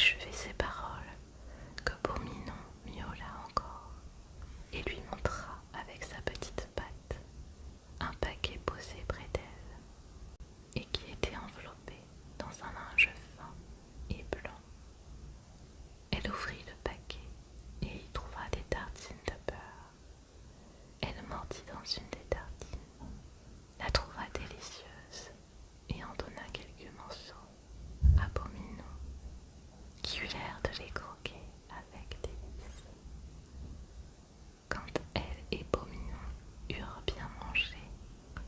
achevé ces paroles que Beau Minon miaula encore et lui montra avec sa petite patte un paquet posé près d'elle et qui était enveloppé dans un linge fin et blanc. Elle ouvrit le paquet et y trouva des tartines de beurre. Elle mordit dans une des tartines, la trouva délicieuse et en donna quelques morceaux à Beau Minon, qui eut l'air de les croquer avec délice. Quand elle et Beau Minon eurent bien mangé,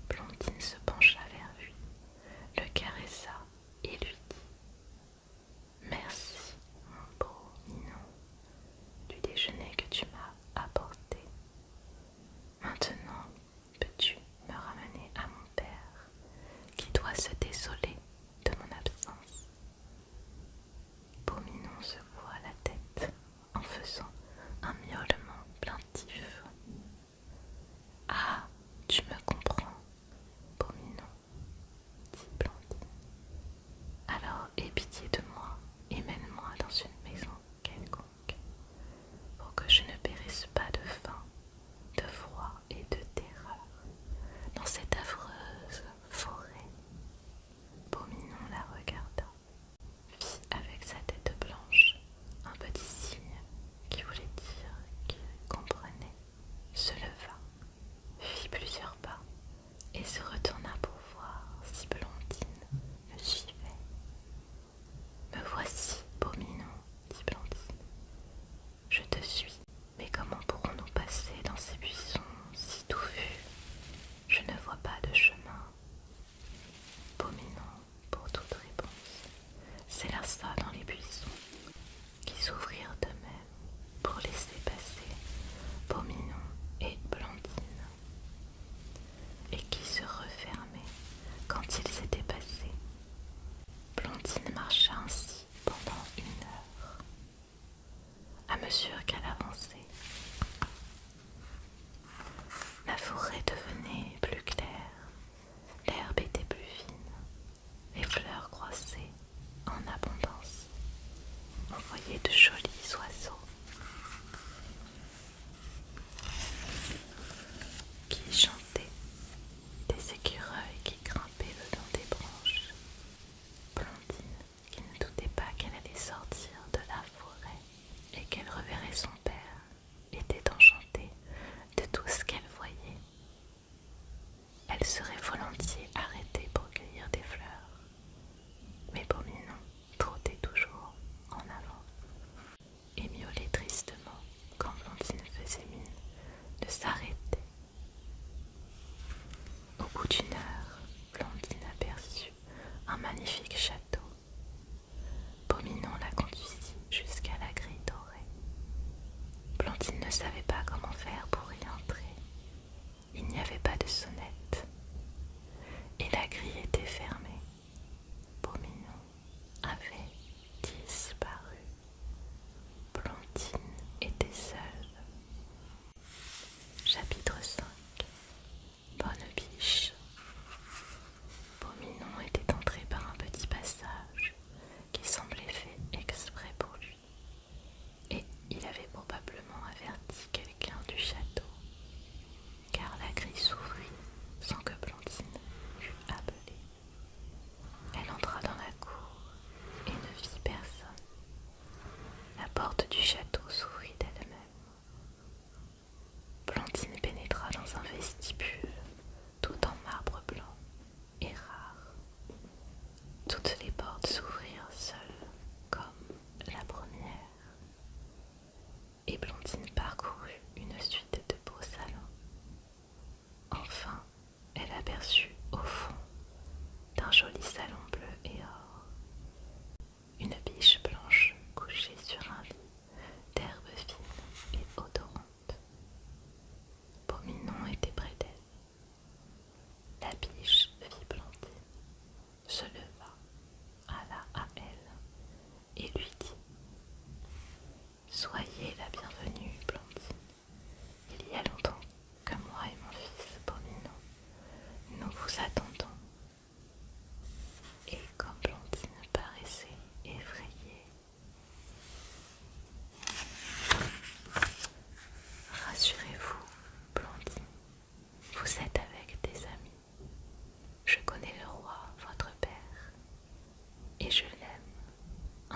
Blondine se pencha vers lui, le caressa et lui dit: Merci, mon beau Minon, du déjeuner que tu m'as apporté. Maintenant, peux-tu me ramener à mon père, qui doit se désoler de mon absence? Beau Minon secoua la tête en faisant un miaulement plaintif. Ah, tu me comprends, Beau Minon, dit Blondine. Alors aie pitié de moi et mène-moi dans une maison quelconque, pour que je ne périsse pas de faim, de froid et de terreur dans cette affreuse forêt. Beau Minon la regarda, fit avec sa tête blanche un petit signe qui voulait dire qu'il comprenait, se leva, fit plusieurs pas et se retourna pour voir si Blondine le suivait.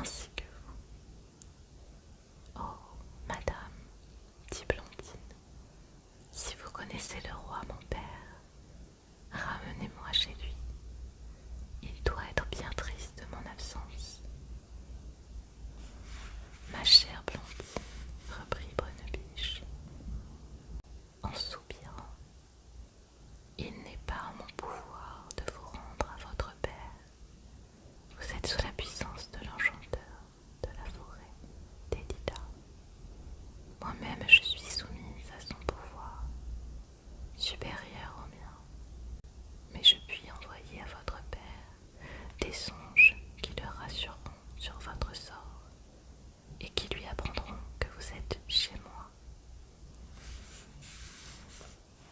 ainsi que vous. Oh, madame, dit Blondine, si vous connaissez le roi mon père, ramenez-moi chez lui. Il doit être bien triste de mon absence. Ma chère Blondine, reprit Bonnebiche, en soupirant, il n'est pas en mon pouvoir de vous rendre à votre père. Vous êtes sous la puissance de l'enchanteur de la forêt des lilas. Moi-même je suis soumise à son pouvoir, supérieur au mien, mais je puis envoyer à votre père des songes qui le rassureront sur votre sort et qui lui apprendront que vous êtes chez moi.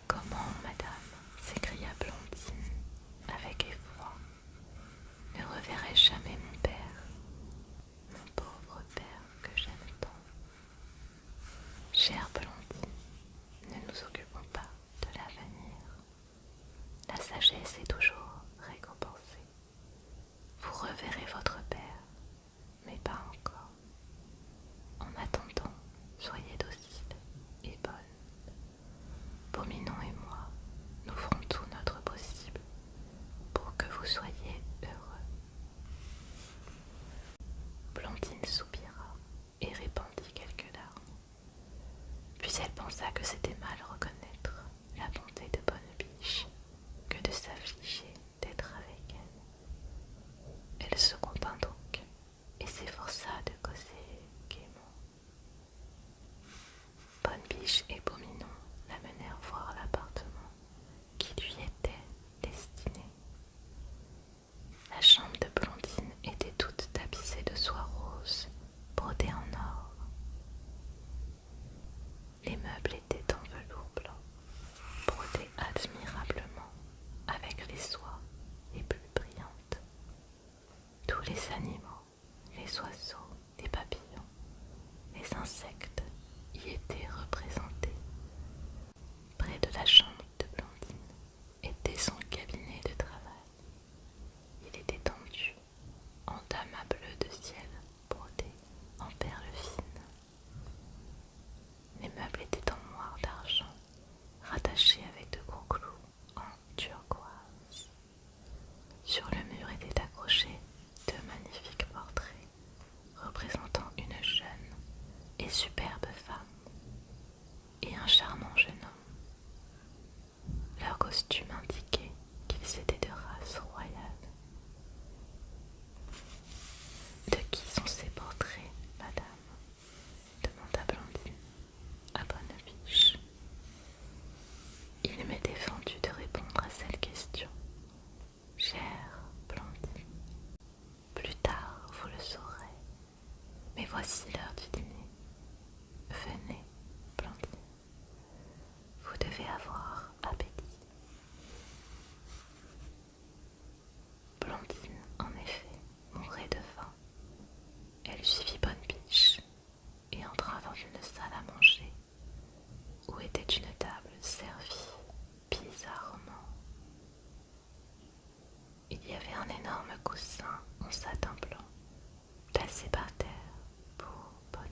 Comment, madame, s'écria Blondine avec effroi, ne reverrai-je jamais mon père, mon pauvre père que j'aime tant? Chère Blondine, ne nous occupons pas de l'avenir. La sagesse est toujours récompensée. Vous reverrez votre père, mais pas encore. En attendant, soyez docile et bonne. Pominon et moi, nous ferons tout notre possible pour que vous soyez heureux. Blondine soupira et répandit quelques larmes. Puis elle pensa que c'était mal reconnaître la bonté de Bonnebiche que de s'affliger d'être avec elle. Elle se contint donc et s'efforça de causer gaiement. Bonnebiche et Pominon la menèrent voir l'appartement qui lui était destiné. La chambre de Blondine était toute tapissée de soie rose, brodée en or. Les meubles étaient en velours blanc, brodés admirablement avec les soies les plus brillantes. Tous les animaux, les oiseaux, les papillons, les insectes y étaient représentés. Près de la chambre de Blondine était son cabinet de travail. Il était tendu en damas bleu de ciel brodé en perles fines. Les meubles étaient en moire d'argent, rattachés avec de gros clous en turquoise. Sur le mur étaient accrochés deux magnifiques portraits représentant une jeune et superbe femme et un charmant jeune homme. Leur costume indiquait qu'ils étaient de race royale. De qui sont ces portraits, madame? Demanda Blondine à Bonnebiche. Il m'est défendu de répondre à cette question, chère Blondine. Plus tard, vous le saurez. Mais voici l'heure du dîner. Venez, Blondine. Vous devez avoir appétit. Blondine, en effet, mourait de faim. Elle suivit Bonnebiche et entra dans une salle à manger où était une table servie bizarrement. Il y avait un énorme coussin en satin blanc placé par terre pour Bonnebiche.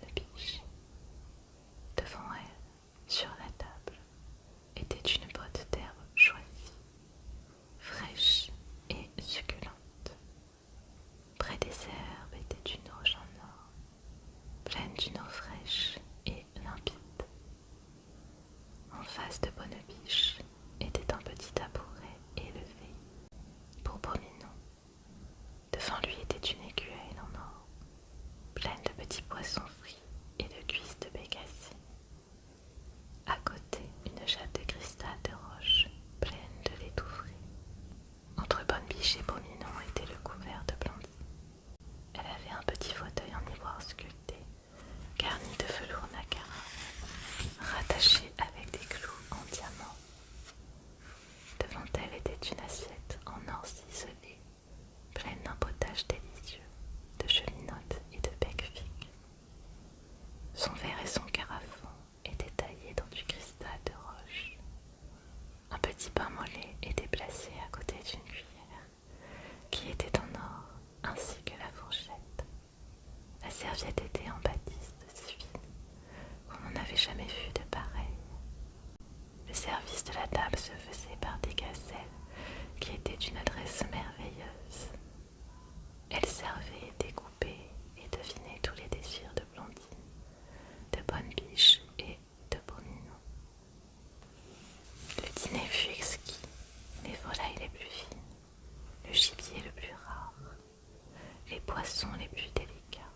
poissons les plus délicats,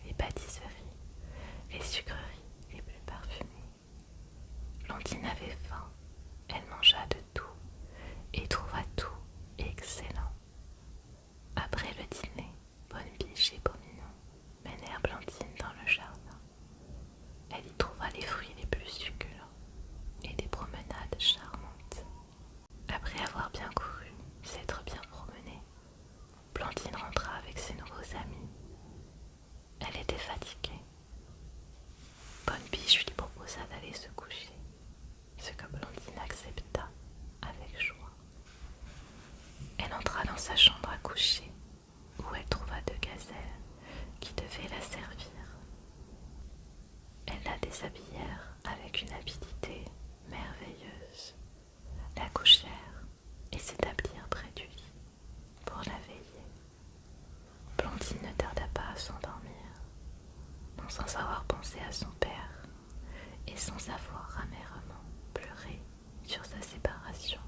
les pâtisseries, les sucreries les plus parfumées. Blondine avait faim, elle mangea de tout et trouva tout excellent. Après le dîner, Bonne Biche et Beau Minon menèrent Blandine dans le jardin. Elle y trouva les fruits les plus succulents et des promenades charmantes. Après avoir bien couru, s'être bien promenée, Blandine rentra avec ses nouveaux amis. Elle était fatiguée. Bonne Biche lui proposa d'aller se coucher, ce que Blandine accepta avec joie. Elle entra dans sa chambre à coucher, où elle trouva deux gazelles qui devaient la servir. Elles la déshabillèrent avec une habileté merveilleuse, la couchèrent et s'établirent près du lit pour la veiller. Blondine ne tarda pas à s'endormir, non sans avoir pensé à son père et sans avoir amèrement pleuré sur sa séparation.